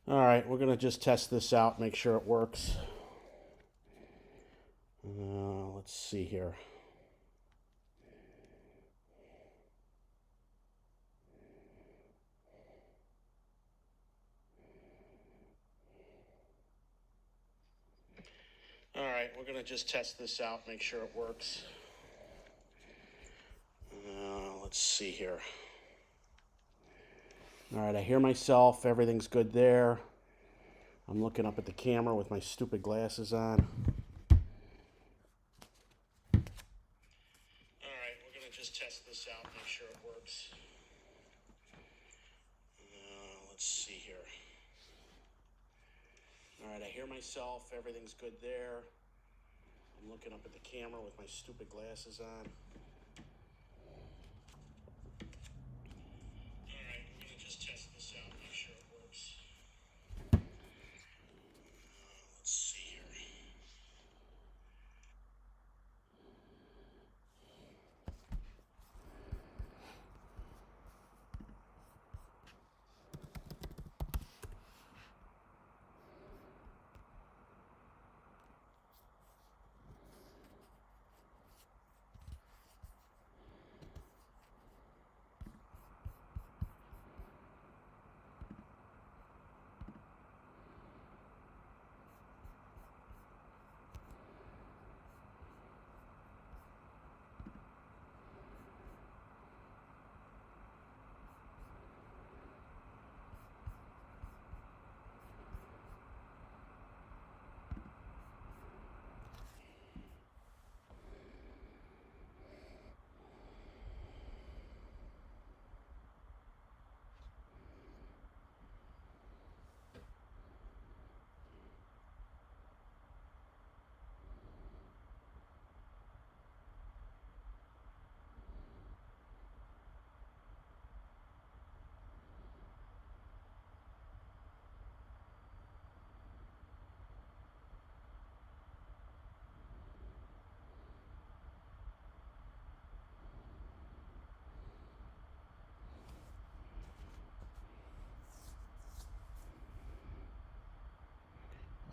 All right, we're gonna just test this out, make sure it works. Let's see here. All right, we're gonna just test this out, make sure it works. Let's see here. All right, I hear myself. Everything's good there. I'm looking up at the camera with my stupid glasses on. All right, we're gonna just test this out, make sure it works. Let's see here. All right, I hear myself. Everything's good there. I'm looking up at the camera with my stupid glasses on. All right, we're gonna just test this out, make sure it works. Let's see here.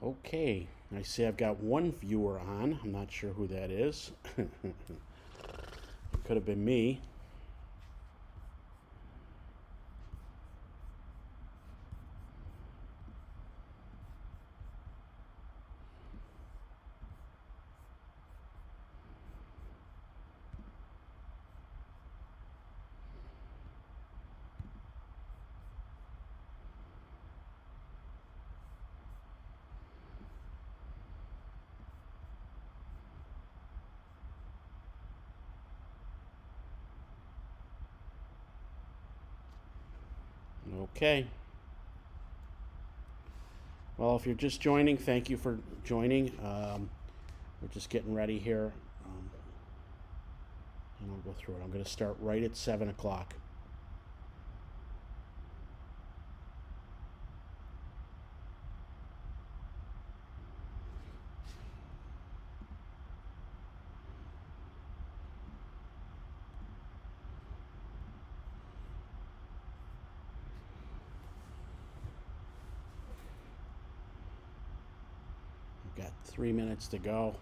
Okay, I see I've got one viewer on. I'm not sure who that is. It could have been me. Okay. Well, if you're just joining, thank you for joining. We're just getting ready here. And we'll go through it. I'm going to start right at 7 o'clock. We've got 3 minutes to go.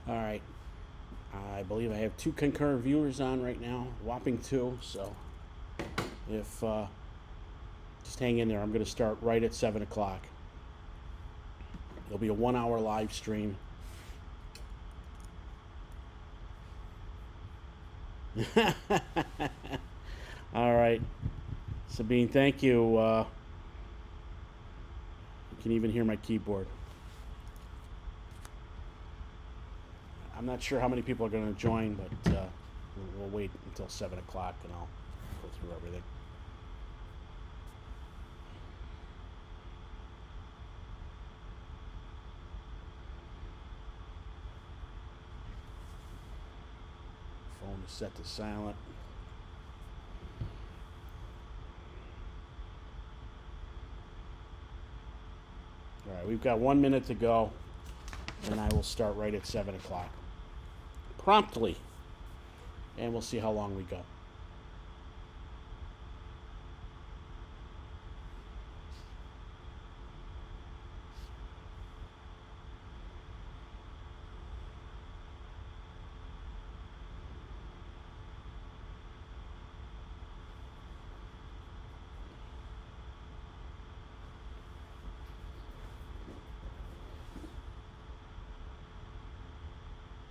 All right. I believe I have 2 concurrent viewers on right now, whopping 2. So if just hang in there, I'm going to start right at 7 o'clock. It'll be a 1-hour live stream. All right. Sabine, thank you. You can even hear my keyboard. I'm not sure how many people are going to join, but we'll wait until 7 o'clock and I'll go through everything. Phone is set to silent. All right, we've got 1 minute to go, and I will start right at 7 o'clock. Promptly. And we'll see how long we go.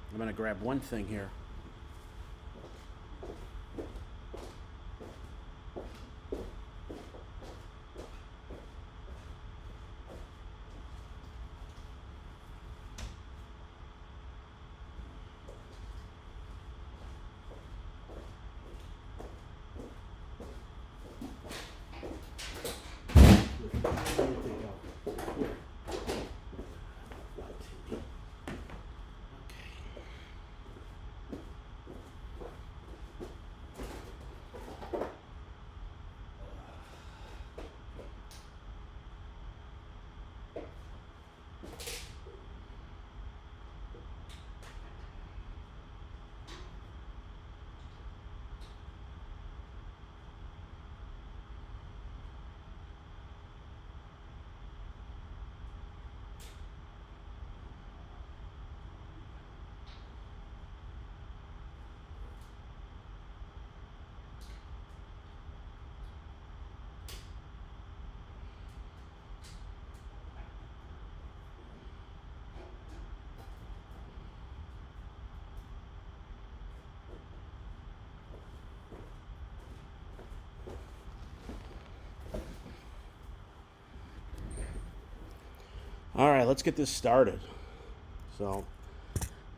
I'm going to grab one thing here. All right, let's get this started. So,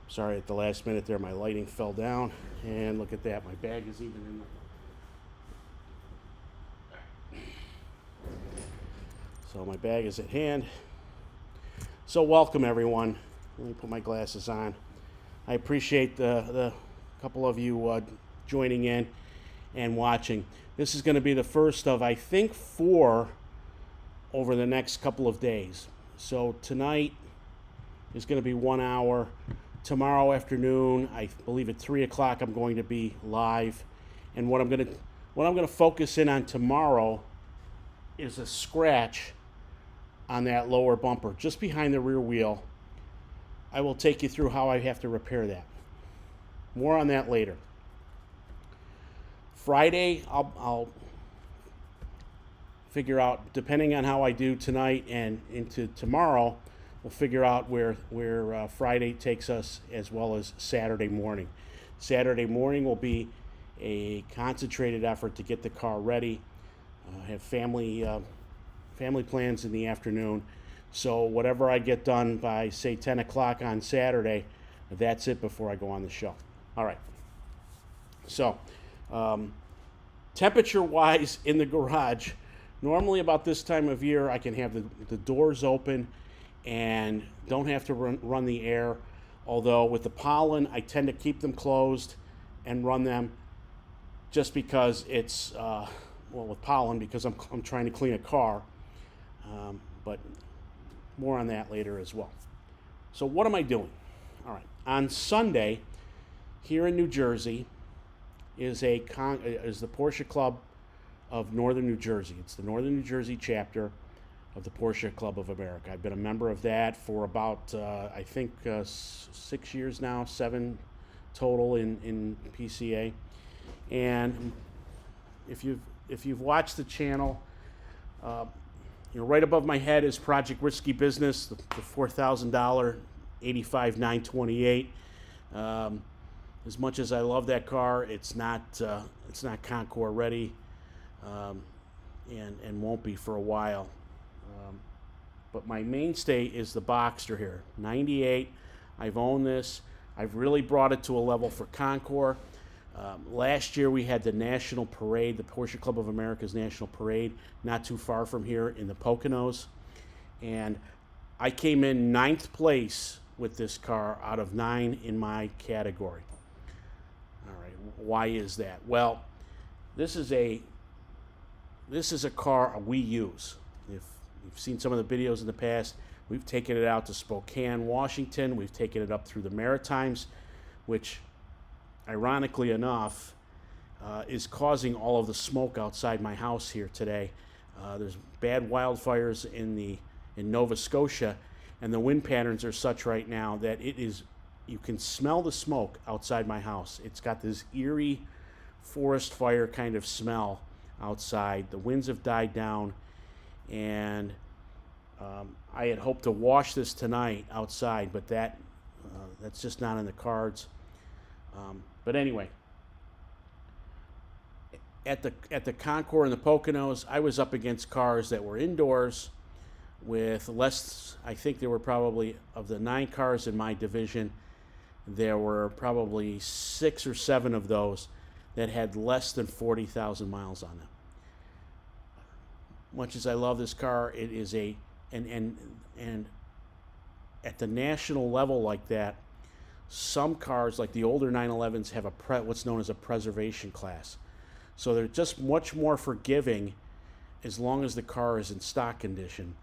sorry at the last minute there, my lighting fell down. And look at that, my bag is even in there. So my bag is at hand. So welcome everyone. Let me put my glasses on. I appreciate the couple of you joining in and watching. This is going to be the first of, I think, 4 over the next couple of days. So tonight is going to be 1 hour. Tomorrow afternoon, I believe at 3 o'clock, I'm going to be live. And what I'm going to focus in on tomorrow is a scratch on that lower bumper, just behind the rear wheel. I will take you through how I have to repair that. More on that later. Friday, I'll figure out, depending on how I do tonight and into tomorrow, we'll figure out where Friday takes us, as well as Saturday morning. Saturday morning will be a concentrated effort to get the car ready. I have family plans in the afternoon, so whatever I get done by, say, 10 o'clock on Saturday, that's it before I go on the show. All right. So, temperature-wise in the garage, normally about this time of year, I can have the doors open and don't have to run the air. Although with the pollen, I tend to keep them closed and run them just because it's, with pollen, because I'm trying to clean a car. But more on that later as well. So what am I doing? All right. On Sunday, here in New Jersey, is the Porsche Club of Northern New Jersey. It's the Northern New Jersey chapter. of the Porsche Club of America. I've been a member of that for about, I think, 6 years now, 7 total in PCA. And if you've watched the channel, right above my head is Project Risky Business, the $4,000 85,928. As much as I love that car, it's not Concours ready, and won't be for a while. But my mainstay is the Boxster here, 98. I've owned this. I've really brought it to a level for Concours. Last year we had the National Parade, the Porsche Club of America's National Parade, not too far from here in the Poconos. And I came in 9th place with this car out of 9 in my category. All right, why is that? Well, this is a car we use. If you've seen some of the videos in the past, we've taken it out to Spokane, Washington. We've taken it up through the Maritimes, which, ironically enough, is causing all of the smoke outside my house here today. There's bad wildfires in Nova Scotia, and the wind patterns are such right now that you can smell the smoke outside my house. It's got this eerie forest fire kind of smell outside. The winds have died down, and I had hoped to wash this tonight outside, but that's just not in the cards. But anyway, at the Concours and the Poconos, I was up against cars that were indoors with less. I think there were probably, of the 9 cars in my division, there were probably 6 or 7 of those that had less than 40,000 miles on them. Much as I love this car, it is and at the national level like that, some cars, like the older 911s, have what's known as a preservation class. So they're just much more forgiving as long as the car is in stock condition.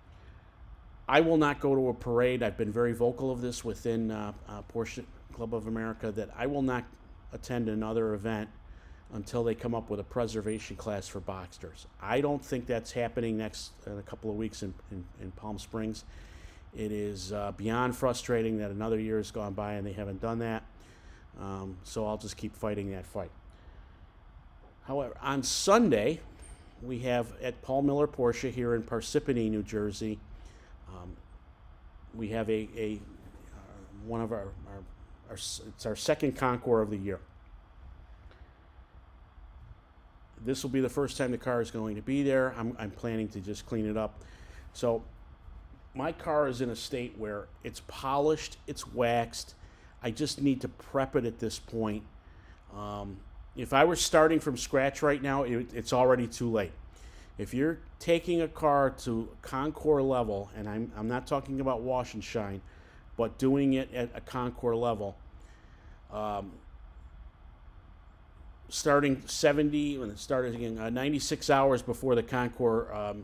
I will not go to a parade. I've been very vocal of this within Porsche Club of America, that I will not attend another event until they come up with a preservation class for Boxsters. I don't think that's happening in a couple of weeks in Palm Springs. It is beyond frustrating that another year has gone by and they haven't done that. So I'll just keep fighting that fight. However, on Sunday, we have at Paul Miller Porsche here in Parsippany, New Jersey, we have one of it's our second Concours of the year. This will be the first time the car is going to be there. I'm planning to just clean it up. So my car is in a state where it's polished, it's waxed. I just need to prep it at this point. If I were starting from scratch right now, it's already too late. If you're taking a car to Concours level, and I'm not talking about wash and shine, but doing it at a Concours level, starting 96 hours before the Concours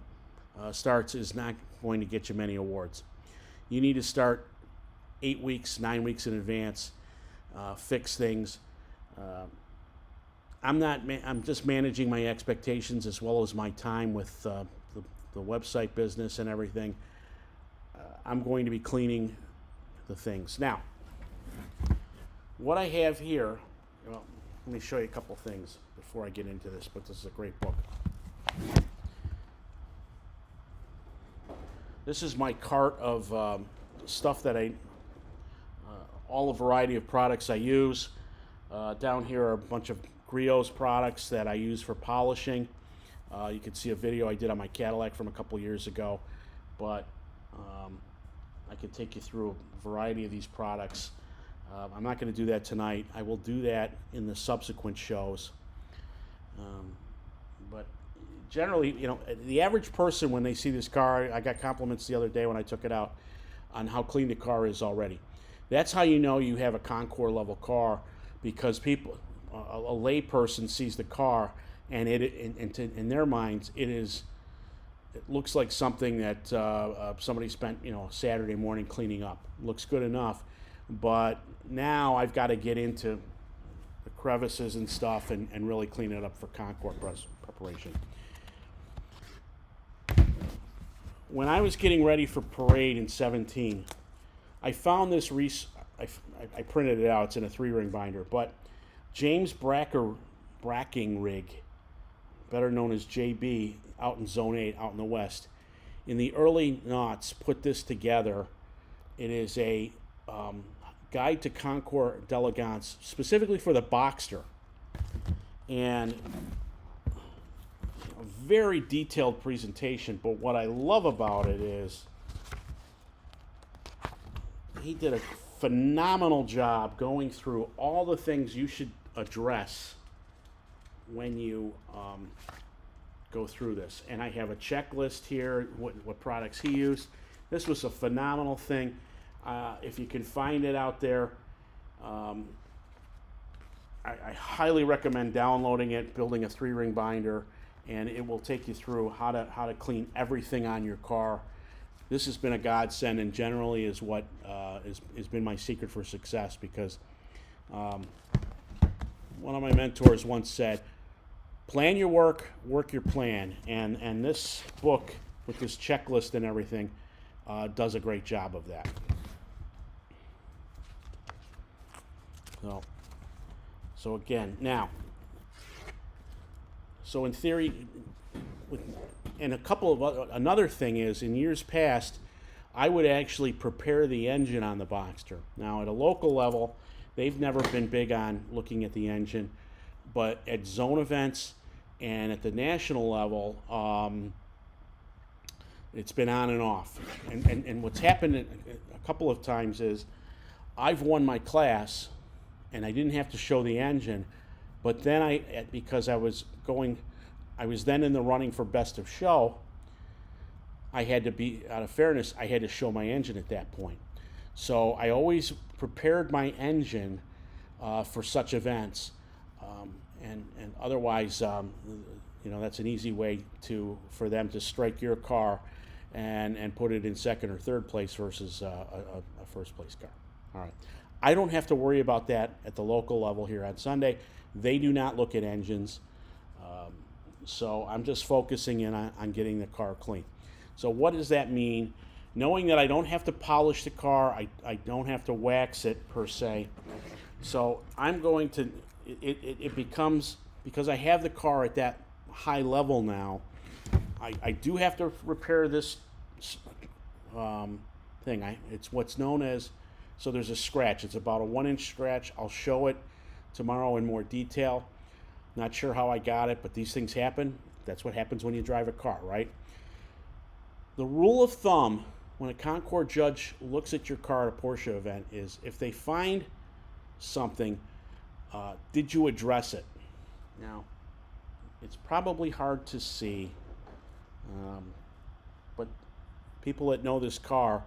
starts is not going to get you many awards. You need to start 8 weeks, 9 weeks in advance, fix things. I'm just managing my expectations as well as my time with the website business and everything. I'm going to be cleaning the things. Now, what I have here, well, let me show you a couple things before I get into this, but this is a great book. This is my cart of stuff that all a variety of products I use. Down here are a bunch of Griot's products that I use for polishing. You can see a video I did on my Cadillac from a couple years ago, but I can take you through a variety of these products. I'm not going to do that tonight. I will do that in the subsequent shows. But generally, the average person, when they see this car, I got compliments the other day when I took it out on how clean the car is already. That's how you know you have a Concours level car, because a lay person sees the car and in their minds it looks like something that somebody spent Saturday morning cleaning up. Looks good enough, but now I've got to get into the crevices and stuff and really clean it up for Concours preparation. when I was getting ready for parade in 17, I found this, I printed it out, it's in a 3-ring binder, but James Bracking Rig, better known as JB, out in Zone 8, out in the West, in the early noughts, put this together. It is a guide to Concours d'Elegance, specifically for the Boxster. And a very detailed presentation, but what I love about it is he did a phenomenal job going through all the things you should address when you go through this. And I have a checklist here, what products he used. This was a phenomenal thing. If you can find it out there, I highly recommend downloading it, building a 3-ring binder, and it will take you through how to clean everything on your car. This has been a godsend, and generally is what has been my secret for success, because one of my mentors once said, plan your work, work your plan. And this book with this checklist and everything does a great job of that. So again, now, so in theory, and a couple of another thing is, in years past, I would actually prepare the engine on the Boxster. Now, at a local level, they've never been big on looking at the engine, but at zone events and at the national level, it's been on and off. And what's happened a couple of times is I've won my class, and I didn't have to show the engine, but then because I was then in the running for best of show, I had to be, out of fairness, I had to show my engine at that point. So I always prepared my engine for such events, and otherwise, that's an easy way for them to strike your car and put it in second or third place versus a first place car. All right. I don't have to worry about that at the local level here on Sunday. They do not look at engines, so I'm just focusing in on getting the car clean. So what does that mean? Knowing that I don't have to polish the car, I don't have to wax it per se. So I'm going to, it becomes, because I have the car at that high level now, I do have to repair this thing. It's what's known as, so there's a scratch. It's about a 1-inch scratch. I'll show it tomorrow in more detail. Not sure how I got it, but these things happen. That's what happens when you drive a car, right? The rule of thumb when a Concours judge looks at your car at a Porsche event is, if they find something, did you address it? Now, it's probably hard to see, but people that know this car,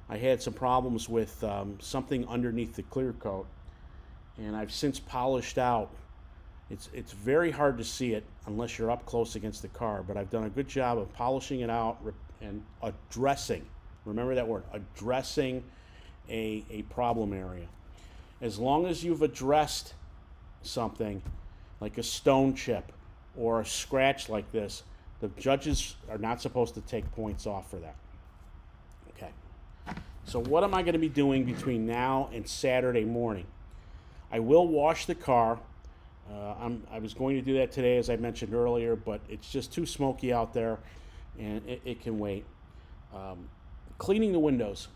I had some problems with something underneath the clear coat, and I've since polished out. It's very hard to see it unless you're up close against the car, but I've done a good job of polishing it out and addressing, remember that word, addressing a problem area. As long as you've addressed something like a stone chip or a scratch like this, the judges are not supposed to take points off for that. Okay. So what am I going to be doing between now and Saturday morning? I will wash the car. I was going to do that today, as I mentioned earlier, but it's just too smoky out there, and it can wait. Cleaning the windows.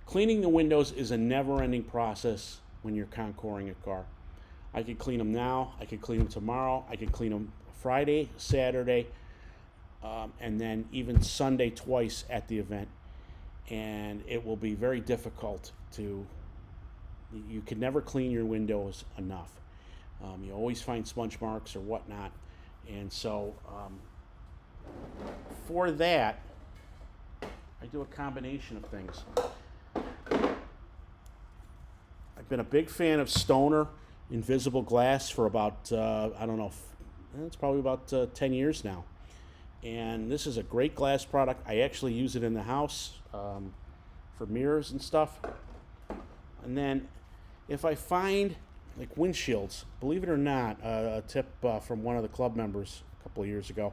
Cleaning the windows is a never-ending process when you're Concoursing a car. I could clean them now. I could clean them tomorrow. I could clean them Friday, Saturday, and then even Sunday twice at the event. And it will be very difficult you can never clean your windows enough. You always find sponge marks or whatnot. And so for that, I do a combination of things. I've been a big fan of Stoner Invisible Glass for about, it's probably about 10 years now. And this is a great glass product. I actually use it in the house for mirrors and stuff. And then if I find like windshields. Believe it or not, a tip from one of the club members a couple of years ago.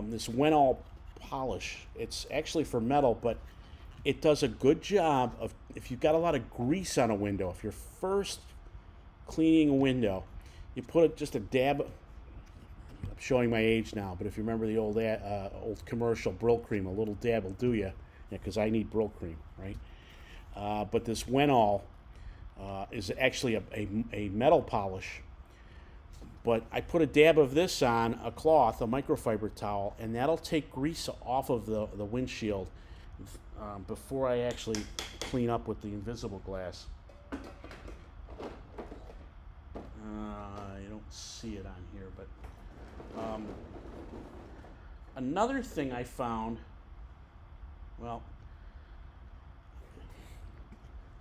This Wenall polish. It's actually for metal, but it does a good job of, if you've got a lot of grease on a window, if you're first cleaning a window, you put just a dab. I'm showing my age now, but if you remember the old commercial, Brill Cream, a little dab will do you. Yeah, because I need Brill Cream, right? But this Wenall is actually a metal polish. But I put a dab of this on a cloth, a microfiber towel, and that'll take grease off of the windshield before I actually clean up with the invisible glass. You don't see it on here, but another thing I found, well,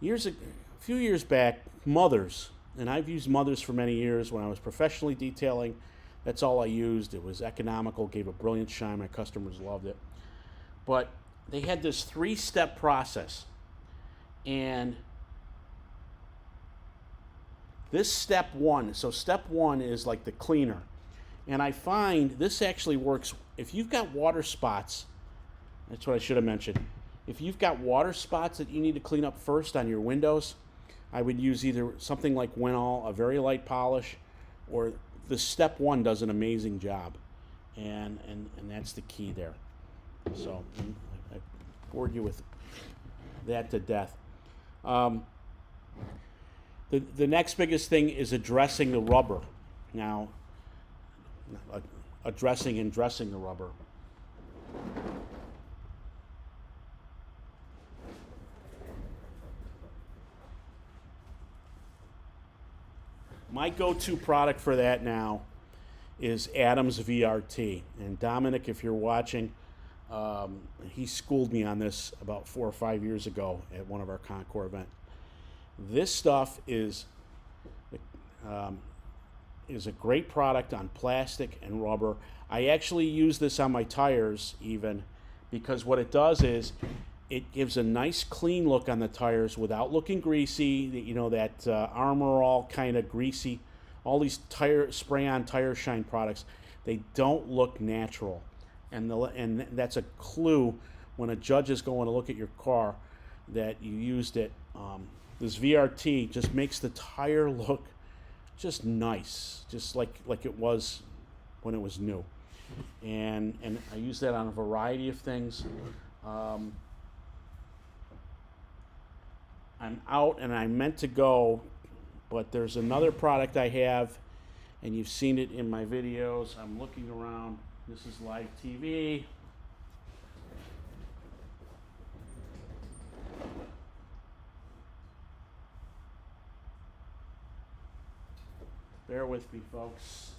a few years back, mothers, and I've used mothers for many years. When I was professionally detailing, that's all I used. It was economical, gave a brilliant shine. My customers loved it. But they had this 3-step process. And this step one, so step one is like the cleaner. And I find this actually works if you've got water spots. That's what I should have mentioned. If you've got water spots that you need to clean up first on your windows, I would use either something like Wenall, a very light polish, or the step one does an amazing job. And that's the key there. So I bored you with that to death. The next biggest thing is addressing the rubber. Now, addressing and dressing the rubber. My go-to product for that now is Adam's VRT. And Dominic, if you're watching, he schooled me on this about 4 or 5 years ago at one of our Concours events. This stuff is a great product on plastic and rubber. I actually use this on my tires even, because what it does is it gives a nice clean look on the tires without looking greasy. You know, that Armor All kind of greasy. All these spray-on tire shine products, they don't look natural. And that's a clue when a judge is going to look at your car that you used it. This VRT just makes the tire look just nice, just like it was when it was new. And I use that on a variety of things. I'm out and I meant to go, but there's another product I have, and you've seen it in my videos. I'm looking around. This is live TV. Bear with me, folks.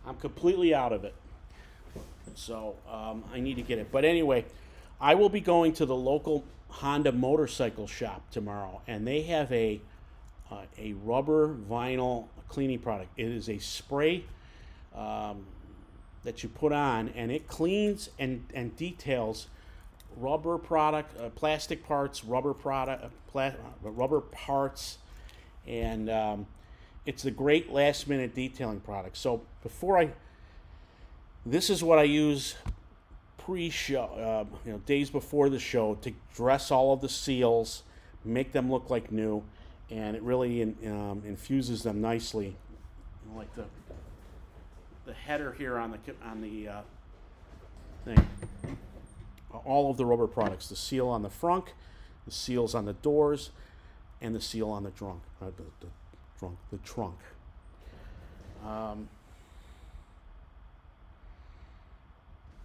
I'm completely out of it, so I need to get it. But anyway, I will be going to the local Honda motorcycle shop tomorrow, and they have a rubber vinyl cleaning product. It is a spray that you put on, and it cleans and details rubber product, plastic parts, rubber parts, and it's a great last-minute detailing product. So this is what I use pre-show, days before the show, to dress all of the seals, make them look like new, and it really infuses them nicely. Like the header here on the thing. All of the rubber products, the seal on the front, the seals on the doors, and the seal on the trunk. The trunk.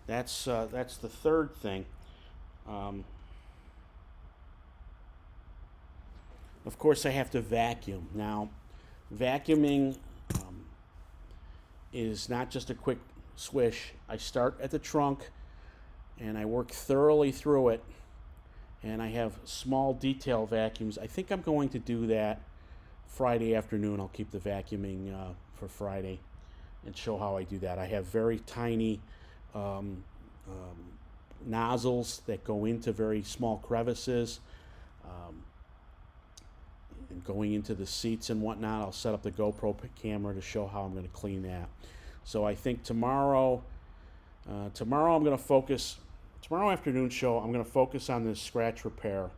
That's the third thing. Of course, I have to vacuum. Now, vacuuming is not just a quick swish. I start at the trunk, and I work thoroughly through it, and I have small detail vacuums. I think I'm going to do that Friday afternoon. I'll keep the vacuuming for Friday and show how I do that. I have very tiny nozzles that go into very small crevices and going into the seats and whatnot. I'll set up the GoPro camera to show how I'm going to clean that. So I think tomorrow I'm going to focus, tomorrow afternoon show, I'm going to focus on this scratch repair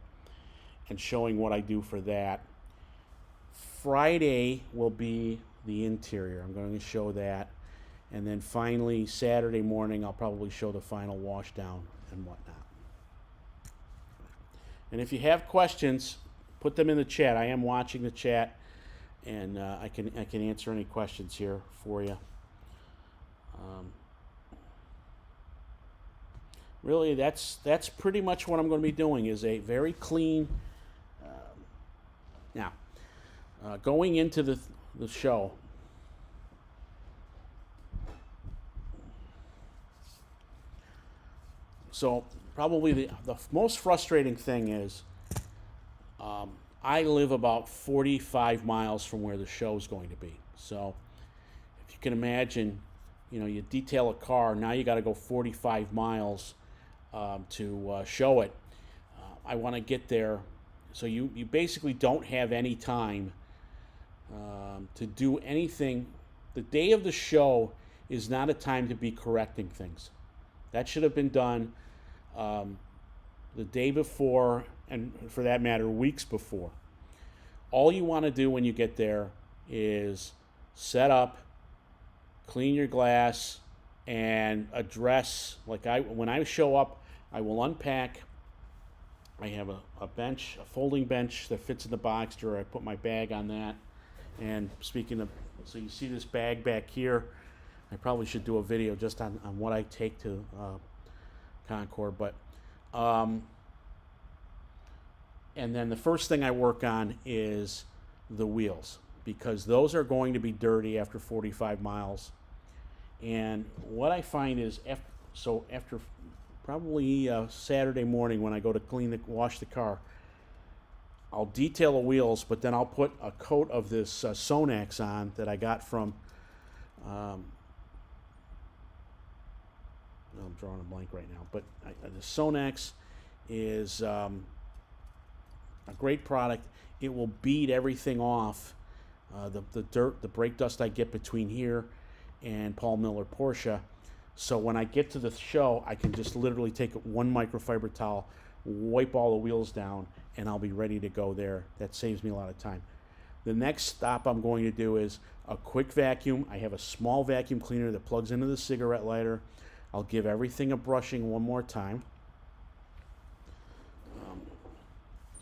and showing what I do for that. Friday will be the interior. I'm going to show that. And then finally, Saturday morning, I'll probably show the final wash down and whatnot. And if you have questions, put them in the chat. I am watching the chat, and I can answer any questions here for you. Really, that's pretty much what I'm going to be doing, is a very clean. Now, going into the show, so probably the most frustrating thing is I live about 45 miles from where the show is going to be. So if you can imagine, you detail a car, now you got to go 45 miles to show it. I want to get there, so you basically don't have any time to do anything. The day of the show is not a time to be correcting things. That should have been done the day before, and for that matter, weeks before. All you want to do when you get there is set up, clean your glass, and address. When I show up, I will unpack. I have a bench, a folding bench that fits in the Boxster. I put my bag on that. And speaking of, so you see this bag back here. I probably should do a video just on what I take to Concours, but and then the first thing I work on is the wheels, because those are going to be dirty after 45 miles. And what I find is after probably Saturday morning when I go to wash the car, I'll detail the wheels, but then I'll put a coat of this Sonax on that I got from I'm drawing a blank right now, but the Sonax is a great product. It will beat everything off, the dirt, the brake dust I get between here and Paul Miller Porsche. So when I get to the show, I can just literally take one microfiber towel, wipe all the wheels down, and I'll be ready to go there. That saves me a lot of time. The next stop I'm going to do is a quick vacuum. I have a small vacuum cleaner that plugs into the cigarette lighter. I'll give everything a brushing one more time.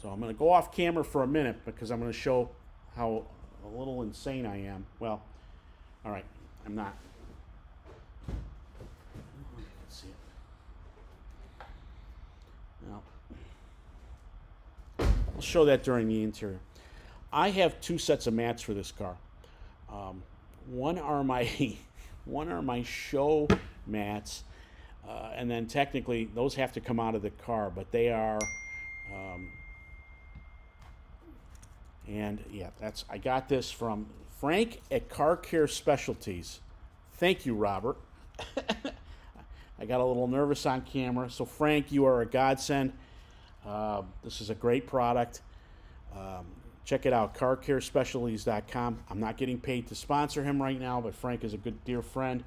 So I'm going to go off camera for a minute because I'm going to show how a little insane I am. Well, all right, I'm not. Let's see it. Now, I'll show that during the interior. I have two sets of mats for this car. One are my show mats, and then technically those have to come out of the car, but they are. And yeah, I got this from Frank at Car Care Specialties. Thank you, Robert. I got a little nervous on camera. So Frank, you are a godsend. This is a great product. Check it out, carcarespecialties.com. I'm not getting paid to sponsor him right now, but Frank is a good, dear friend,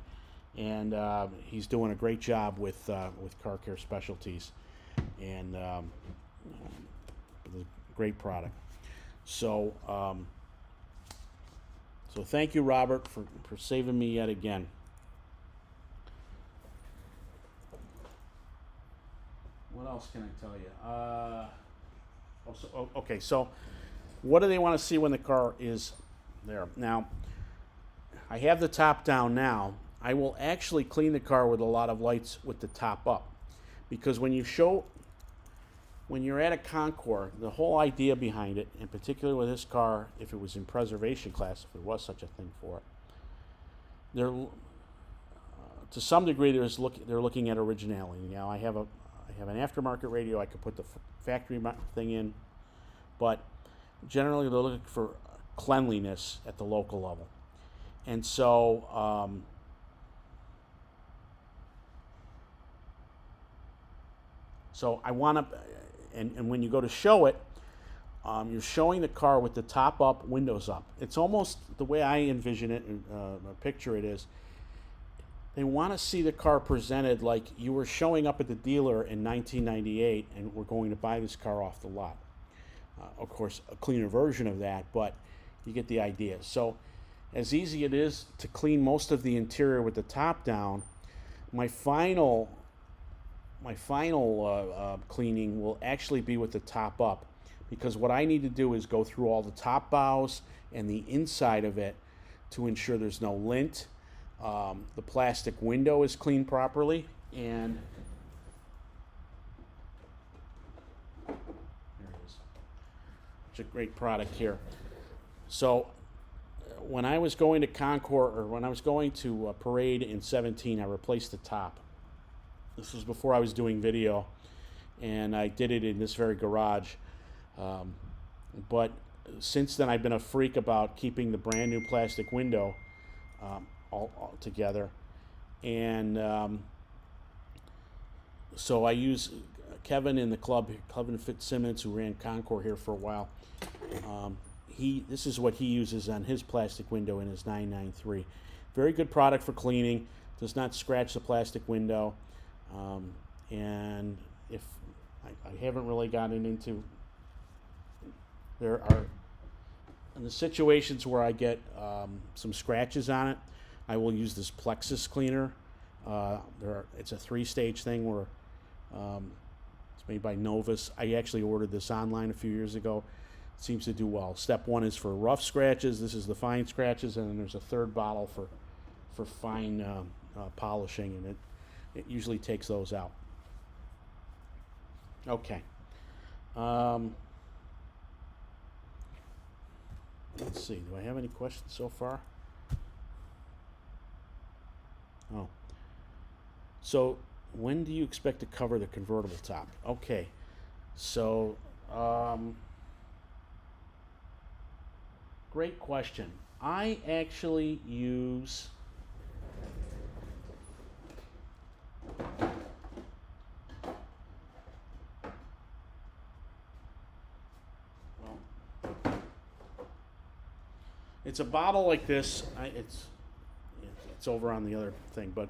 and he's doing a great job with Car Care Specialties, and a great product. So, so thank you, Robert, for saving me yet again. What else can I tell you? Okay, so what do they want to see when the car is there? Now, I have the top down now. I will actually clean the car with a lot of lights with the top up, because when you're at a Concours, the whole idea behind it, in particular with this car, if it was in preservation class, if there was such a thing for it, to some degree they're looking at originality. Now I have an aftermarket radio. I could put the factory thing in, but generally they're looking for cleanliness at the local level. And so so I want to, and when you go to show it, you're showing the car with the top up, windows up. It's almost the way I envision it, picture it is, they want to see the car presented like you were showing up at the dealer in 1998 and were going to buy this car off the lot. Of course, a cleaner version of that, but you get the idea. So as easy it is to clean most of the interior with the top down, my final cleaning will actually be with the top up, because what I need to do is go through all the top bows and the inside of it to ensure there's no lint. The plastic window is cleaned properly, and there it is. It's a great product here. So when I was going to Concours, or when I was going to Parade in 17, I replaced the top. This was before I was doing video, and I did it in this very garage. But since then, I've been a freak about keeping the brand new plastic window all together. And so I use Kevin in the club, Kevin Fitzsimmons, who ran Concours here for a while. This is what he uses on his plastic window in his 993. Very good product for cleaning. Does not scratch the plastic window. And if I haven't really gotten into, there are in the situations where I get some scratches on it, I will use this Plexus cleaner. It's a 3-stage thing where it's made by Novus. I actually ordered this online a few years ago. It seems to do well. Step 1 is for rough scratches. This is the fine scratches, and then there's a third bottle for fine polishing, and it usually takes those out. Okay. Let's see. Do I have any questions so far? Oh. So when do you expect to cover the convertible top? Okay. So, great question. I actually use it's a bottle like this. It's over on the other thing, but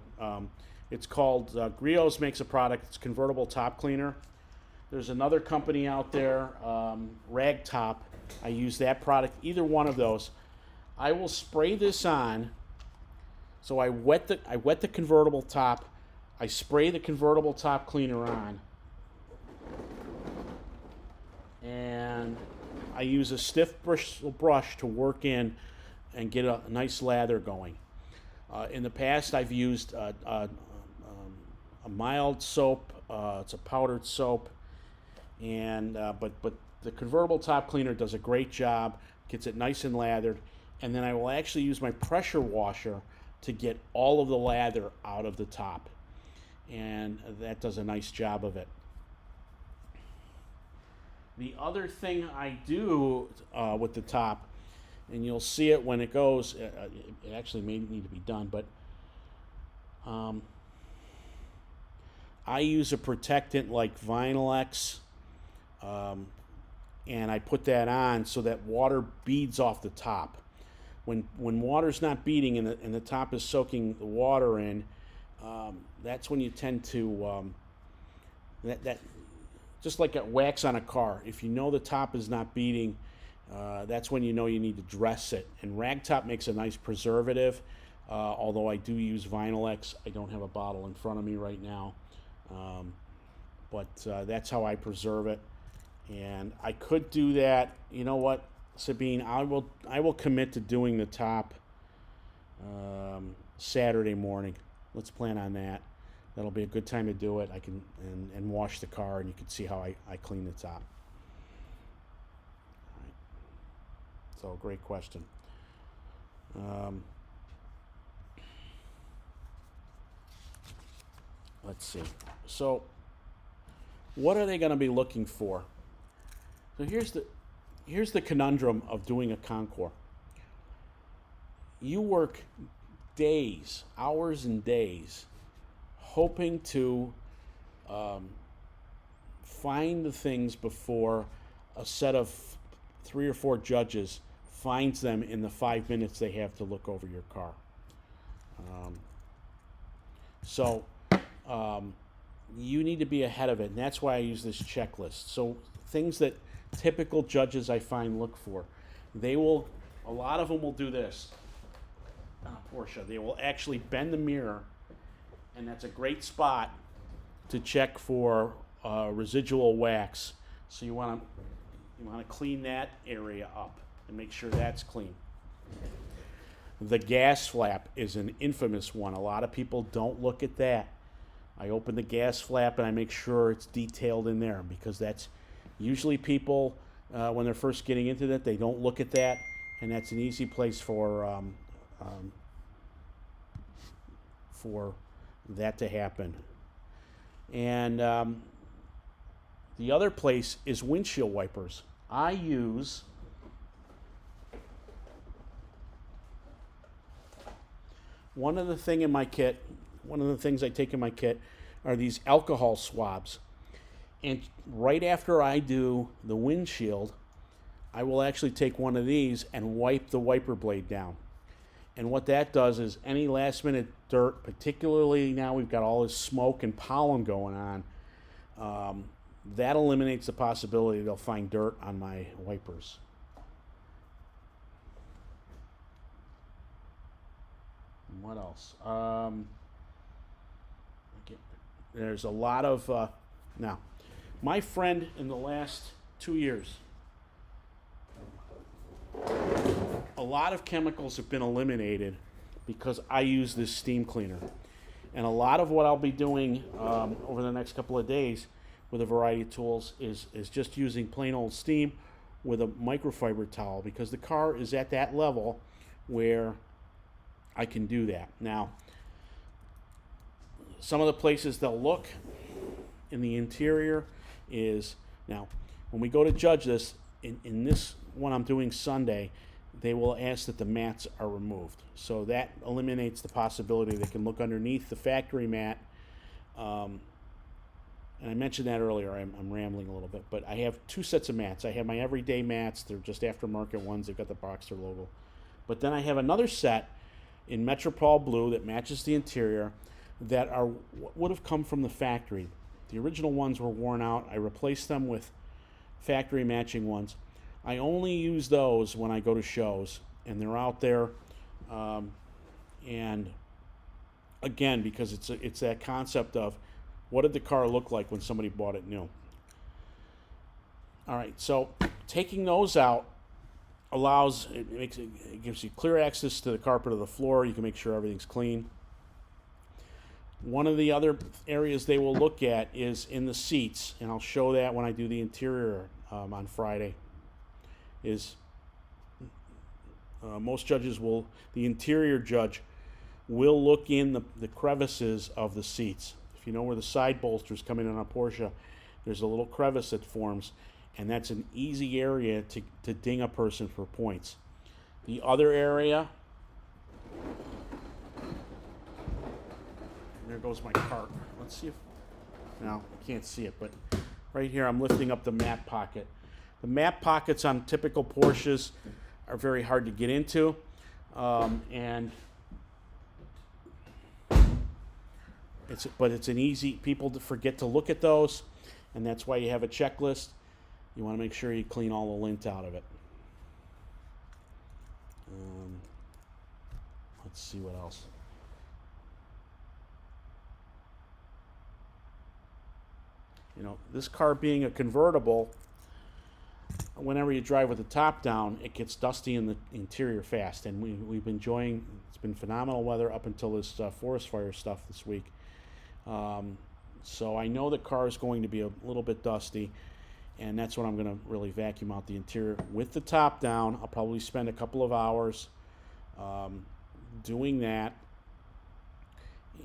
it's called Griot's makes a product. It's convertible top cleaner. There's another company out there, Rag Top. I use that product. Either one of those. I will spray this on. So I wet the convertible top. I spray the convertible top cleaner on, and I use a stiff brush to work in and get a nice lather going. In the past, I've used a mild soap. It's a powdered soap, and but the convertible top cleaner does a great job. Gets it nice and lathered, and then I will actually use my pressure washer to get all of the lather out of the top, and that does a nice job of it. The other thing I do with the top, and you'll see it when it goes, it actually may need to be done, but I use a protectant like Vinyl X, and I put that on so that water beads off the top. When water's not beading and the top is soaking the water in, that's when you tend to that just like a wax on a car. If you know the top is not beading, that's when you know you need to dress it. And Rag Top makes a nice preservative, although I do use Vinyl X. I don't have a bottle in front of me right now, but that's how I preserve it. And I could do that. You know what, Sabine? I will commit to doing the top Saturday morning. Let's plan on that. That'll be a good time to do it. I can and wash the car, and you can see how I clean the top. All right. So great question. Let's see. So what are they going to be looking for? So here's the conundrum of doing a Concours. You work days, hours and days, hoping to find the things before a set of 3 or 4 judges finds them in the 5 minutes they have to look over your car. So you need to be ahead of it, and that's why I use this checklist. So things that typical judges I find look for, a lot of them will do this. Porsche, they will actually bend the mirror, and that's a great spot to check for residual wax. So you want to clean that area up and make sure that's clean. The gas flap is an infamous one. A lot of people don't look at that. I open the gas flap and I make sure it's detailed in there, because that's usually people, when they're first getting into that, they don't look at that, and that's an easy place for that to happen. And the other place is windshield wipers. I use one of the things I take in my kit are these alcohol swabs. And right after I do the windshield, I will actually take one of these and wipe the wiper blade down. And what that does is any last minute dirt, particularly now we've got all this smoke and pollen going on, that eliminates the possibility they'll find dirt on my wipers. What else? There's a lot of... now, my friend in the last 2 years, a lot of chemicals have been eliminated because I use this steam cleaner. And a lot of what I'll be doing over the next couple of days with a variety of tools is just using plain old steam with a microfiber towel, because the car is at that level where I can do that. Now, some of the places they'll look in the interior is, now, when we go to judge this, in this one I'm doing Sunday, they will ask that the mats are removed. So that eliminates the possibility they can look underneath the factory mat. And I mentioned that earlier. I'm rambling a little bit, but I have 2 sets of mats. I have my everyday mats. They're just aftermarket ones. They've got the Boxster logo. But then I have another set in Metropole Blue that matches the interior that would have come from the factory. The original ones were worn out. I replaced them with factory matching ones. I only use those when I go to shows, and they're out there. And again, because it's that concept of what did the car look like when somebody bought it new. All right, so taking those out it gives you clear access to the carpet or the floor. You can make sure everything's clean. One of the other areas they will look at is in the seats, and I'll show that when I do the interior on Friday. Most judges the interior judge will look in the crevices of the seats. If you know where the side bolsters come in on a Porsche, there's a little crevice that forms, and that's an easy area to ding a person for points. The other area, there goes my cart. Let's see if, no, I can't see it, but right here I'm lifting up the map pocket. The map pockets on typical Porsches are very hard to get into, and it's an easy, people forget to look at those, and that's why you have a checklist. You want to make sure you clean all the lint out of it. Let's see what else. You know, this car being a convertible, whenever you drive with the top down, it gets dusty in the interior fast. And we've been enjoying, it's been phenomenal weather up until this forest fire stuff this week. So I know the car is going to be a little bit dusty, and that's when I'm going to really vacuum out the interior. With the top down, I'll probably spend a couple of hours doing that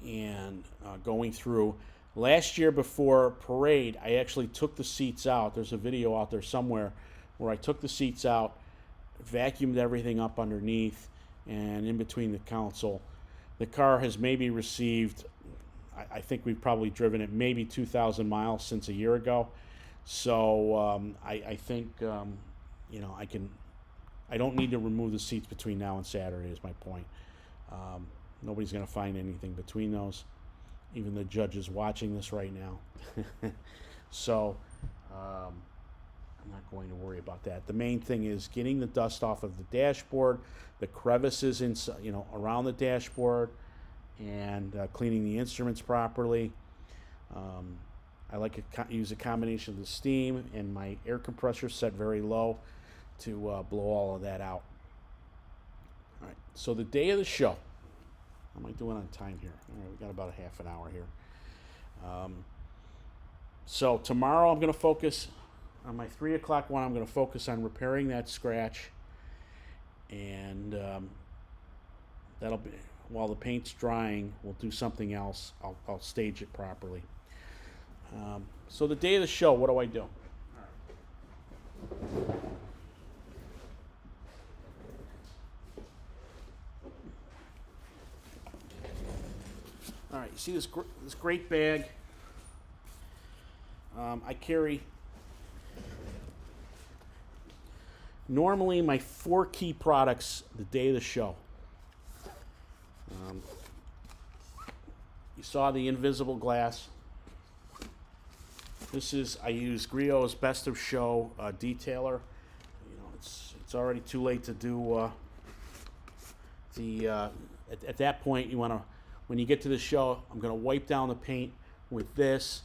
and going through. Last year before parade, I actually took the seats out. There's a video out there somewhere where I took the seats out, vacuumed everything up underneath and in between the console. The car has maybe received, I think we've probably driven it maybe 2,000 miles since a year ago. So I think, I don't need to remove the seats between now and Saturday is my point. Nobody's going to find anything between those. Even the judge is watching this right now. So I'm not going to worry about that. The main thing is getting the dust off of the dashboard, the crevices around the dashboard, and cleaning the instruments properly. I like to use a combination of the steam and my air compressor set very low to blow all of that out. All right, so the day of the show. How am I doing on time here? All right, we got about a half an hour here. So tomorrow I'm going to focus on my 3 o'clock one. I'm going to focus on repairing that scratch, and that'll be while the paint's drying. We'll do something else. I'll stage it properly. So the day of the show, what do I do? All right, you see this great bag? I carry normally my 4 key products the day of the show. You saw the invisible glass. I use Griot's Best of Show detailer. It's already too late to do at that point you want to. When you get to the show, I'm going to wipe down the paint with this.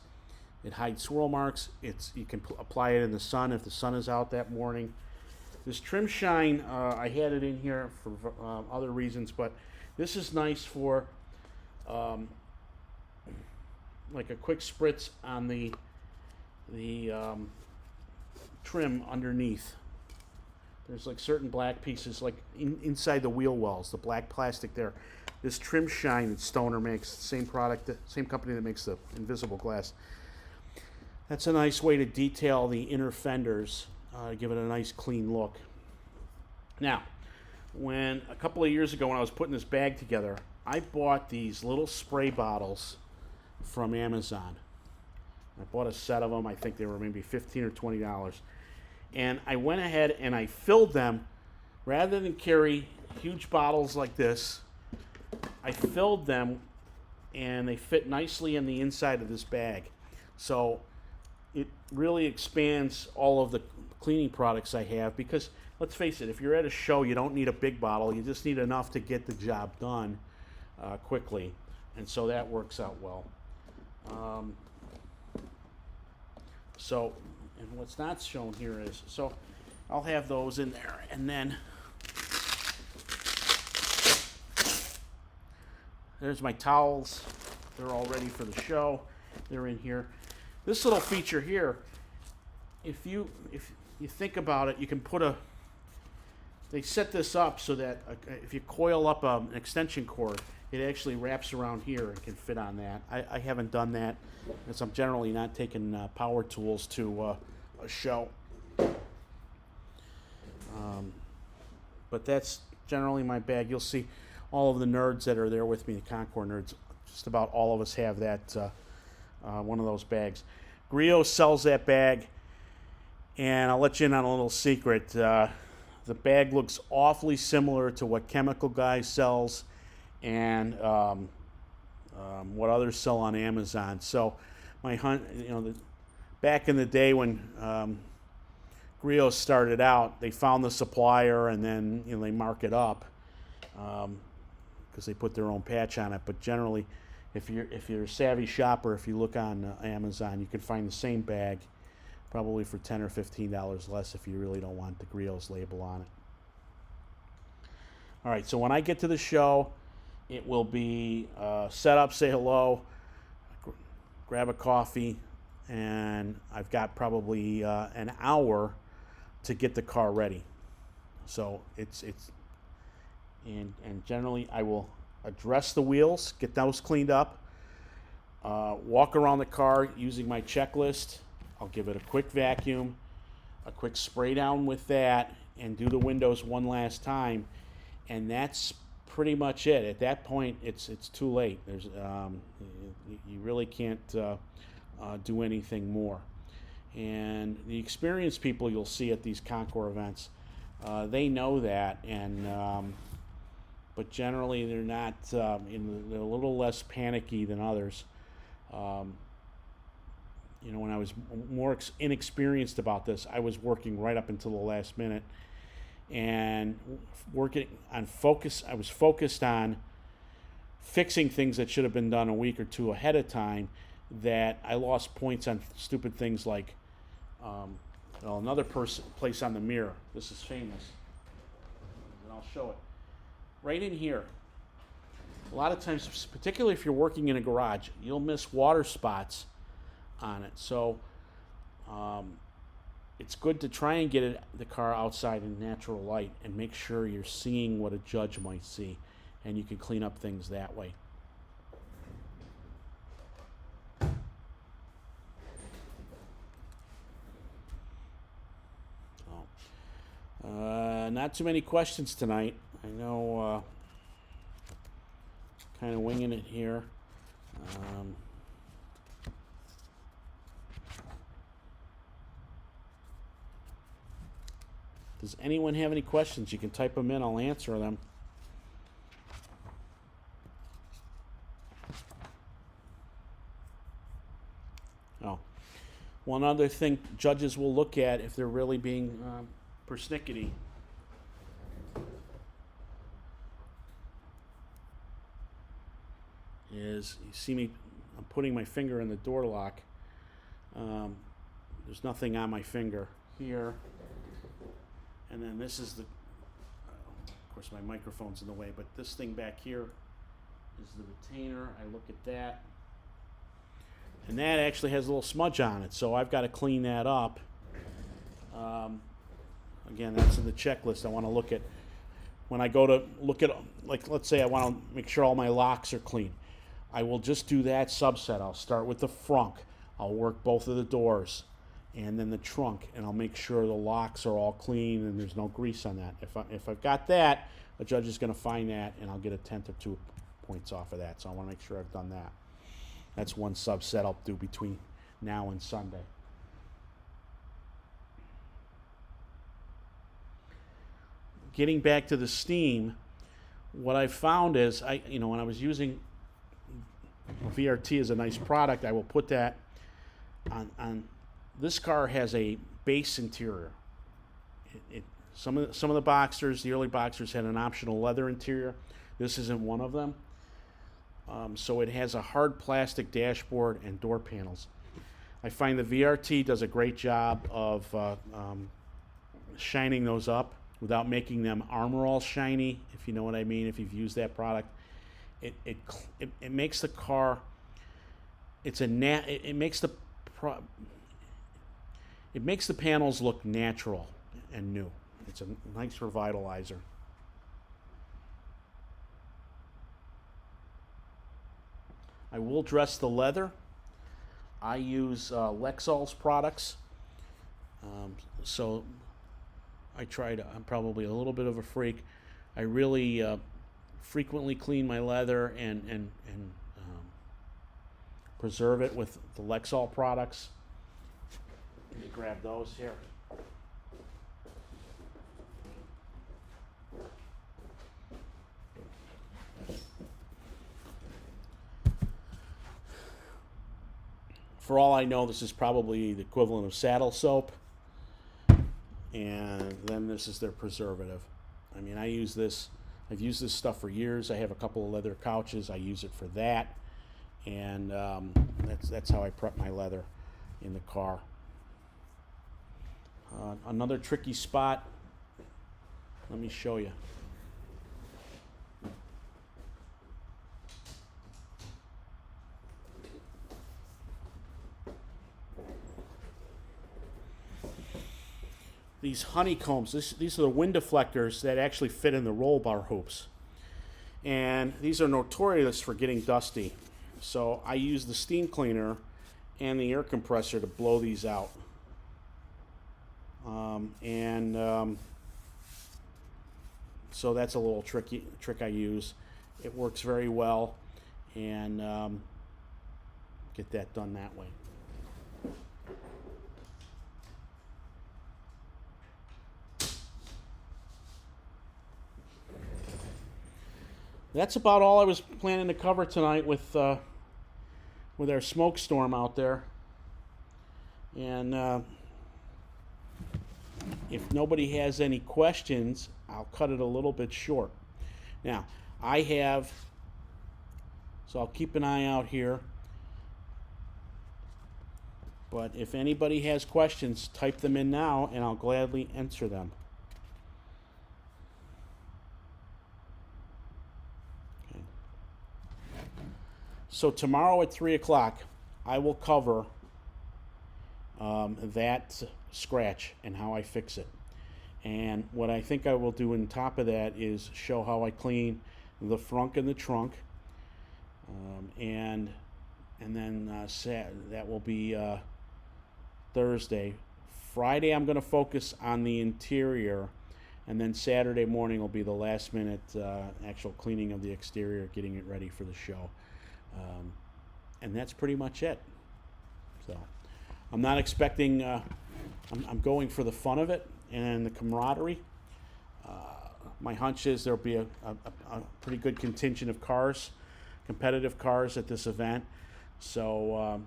It hides swirl marks. You can apply it in the sun if the sun is out that morning. This Trim Shine, I had it in here for other reasons, but this is nice for like a quick spritz on the trim underneath. There's like certain black pieces, like inside the wheel wells, the black plastic there. This Trim Shine that Stoner makes, same product, same company that makes the invisible glass. That's a nice way to detail the inner fenders, give it a nice clean look. Now, a couple of years ago when I was putting this bag together, I bought these little spray bottles from Amazon. I bought a set of them. I think they were maybe $15 or $20. And I went ahead and I filled them, rather than carry huge bottles like this, I filled them and they fit nicely in the inside of this bag. So it really expands all of the cleaning products I have, because let's face it, if you're at a show, you don't need a big bottle. You just need enough to get the job done quickly. And so that works out well. And what's not shown here is, so I'll have those in there. And then there's my towels. They're all ready for the show. They're in here. This little feature here, if you think about it, you can they set this up so that if you coil up an extension cord, it actually wraps around here and can fit on that. I haven't done that, because I'm generally not taking power tools to a show. But that's generally my bag. You'll see all of the nerds that are there with me, the Concours nerds, just about all of us have that one of those bags. Griot sells that bag, and I'll let you in on a little secret. The bag looks awfully similar to what Chemical Guy sells and what others sell on Amazon. So back in the day when Griot started out, they found the supplier and then they mark it up because they put their own patch on it. But generally, if you're a savvy shopper, if you look on Amazon, you can find the same bag probably for $10 or $15 less if you really don't want the Griot's label on it. All right, so when I get to the show, it will be set up, say hello, grab a coffee, and I've got probably an hour to get the car ready. So and generally I will address the wheels, get those cleaned up. walk around the car using my checklist. I'll give it a quick vacuum, a quick spray down with that, and do the windows one last time, and that's pretty much it. At that point, it's too late. There's you really can't do anything more. And the experienced people you'll see at these Concours events, they know that, and but generally they're not. They're a little less panicky than others. When I was more inexperienced about this, I was working right up until the last minute, and working on focus. I was focused on fixing things that should have been done a week or two ahead of time, that I lost points on stupid things like another place on the mirror. This is famous, and I'll show it right in here. A lot of times, particularly if you're working in a garage, you'll miss water spots on it. So it's good to try and get the car outside in natural light and make sure you're seeing what a judge might see, and you can clean up things that way. Not too many questions tonight. I know, kind of winging it here. Does anyone have any questions? You can type them in. I'll answer them. Oh, one other thing judges will look at if they're really being persnickety is, you see me, I'm putting my finger in the door lock. There's nothing on my finger here. And then this is of course my microphone's in the way, but this thing back here is the retainer. I look at that, and that actually has a little smudge on it, so I've got to clean that up. Again, that's in the checklist. I want to look at, when I go to look at, like, let's say I want to make sure all my locks are clean. I will just do that subset. I'll start with the frunk. I'll work both of the doors, and then the trunk, and I'll make sure the locks are all clean and there's no grease on that. If I've got that, a judge is going to find that, and I'll get a 10th or 2 points off of that. So I want to make sure I've done that. That's one subset I'll do between now and Sunday. Getting back to the steam, what I found is, when I was using VRT as a nice product, I will put that on. This car has a base interior. Some of the Boxsters, the early Boxsters, had an optional leather interior. This isn't one of them. So it has a hard plastic dashboard and door panels. I find the VRT does a great job of shining those up without making them armor all shiny, if you know what I mean, if you've used that product. It makes the car, it makes the panels look natural and new. It's a nice revitalizer. I will dress the leather. I use Lexol's products. So I'm probably a little bit of a freak. I really frequently clean my leather and preserve it with the Lexol products. Let me grab those here. For all I know, this is probably the equivalent of saddle soap. And then this is their preservative. I mean, I've used this stuff for years. I have a couple of leather couches. I use it for that. And that's how I prep my leather in the car. Another tricky spot, let me show you. These honeycombs, these are the wind deflectors that actually fit in the roll bar hoops. And these are notorious for getting dusty. So I use the steam cleaner and the air compressor to blow these out. So that's a little trick I use. It works very well, and get that done that way. That's about all I was planning to cover tonight with our smoke storm out there. And if nobody has any questions, I'll cut it a little bit short. Now, so I'll keep an eye out here. But if anybody has questions, type them in now, and I'll gladly answer them. Okay. So tomorrow at 3 o'clock, I will cover that scratch and how I fix it. And what I think I will do on top of that is show how I clean the front and the trunk. And then that will be Thursday. Friday I'm going to focus on the interior, and then Saturday morning will be the last minute actual cleaning of the exterior, getting it ready for the show. And that's pretty much it. So I'm not expecting, I'm going for the fun of it and the camaraderie. My hunch is there'll be a pretty good contingent of cars, competitive cars at this event. So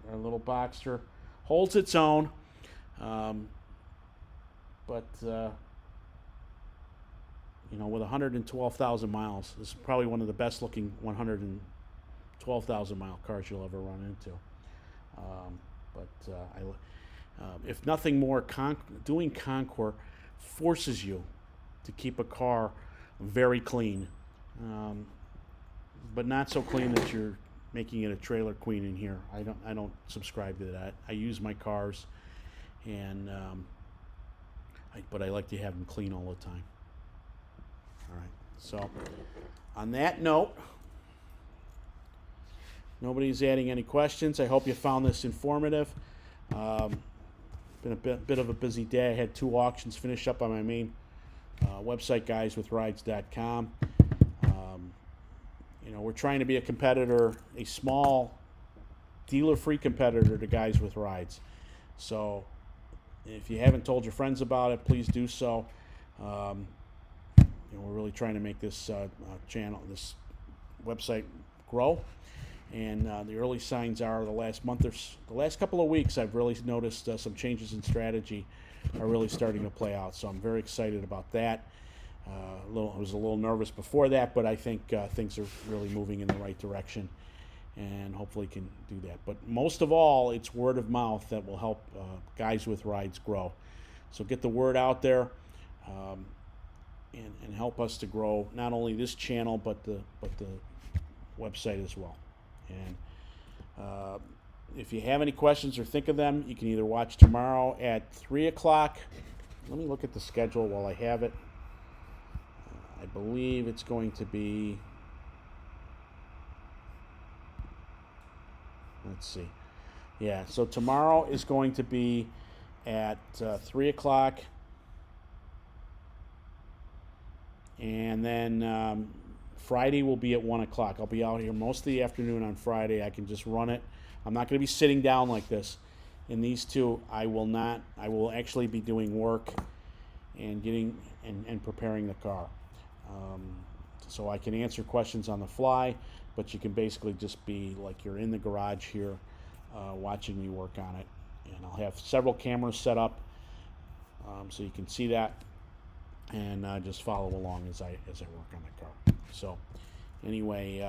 our little Boxster holds its own. But with 112,000 miles, this is probably one of the best looking 112,000 mile cars you'll ever run into. If nothing more, doing Concours forces you to keep a car very clean, but not so clean that you're making it a trailer queen in here. I don't subscribe to that. I use my cars, and but I like to have them clean all the time. All right. So, on that note, nobody's adding any questions. I hope you found this informative. Been a bit of a busy day. I had 2 auctions finish up on my main website, guyswithrides.com. We're trying to be a competitor, a small dealer-free competitor to Guys with Rides. So if you haven't told your friends about it, please do so. We're really trying to make this channel, this website grow. And the early signs are the last couple of weeks, I've really noticed some changes in strategy are really starting to play out. So I'm very excited about that. I was a little nervous before that, but I think things are really moving in the right direction, and hopefully can do that. But most of all, it's word of mouth that will help Guys with Rides grow. So get the word out there, and help us to grow not only this channel but the website as well. And if you have any questions or think of them, you can either watch tomorrow at 3 o'clock. Let me look at the schedule while I have it. I believe it's going to be, let's see. Yeah, so tomorrow is going to be at 3 o'clock. And then Friday will be at 1 o'clock. I'll be out here most of the afternoon on Friday. I can just run it. I'm not going to be sitting down like this. In these two, I will not. I will actually be doing work and getting and preparing the car. So I can answer questions on the fly, but you can basically just be like you're in the garage here watching me work on it. And I'll have several cameras set up so you can see that, and just follow along as I work on the car. So anyway,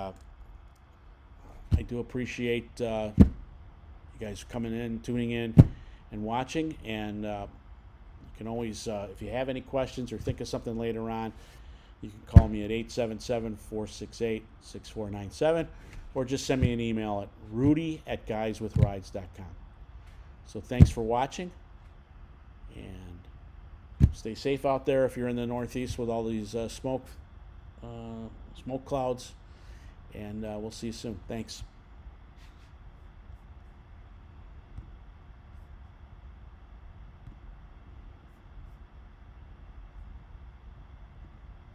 I do appreciate you guys coming in, tuning in, and watching. And you can always, if you have any questions or think of something later on, you can call me at 877-468-6497, or just send me an email at rudy@guyswithrides.com. So thanks for watching, and stay safe out there if you're in the Northeast with all these smoke clouds. and we'll see you soon. Thanks.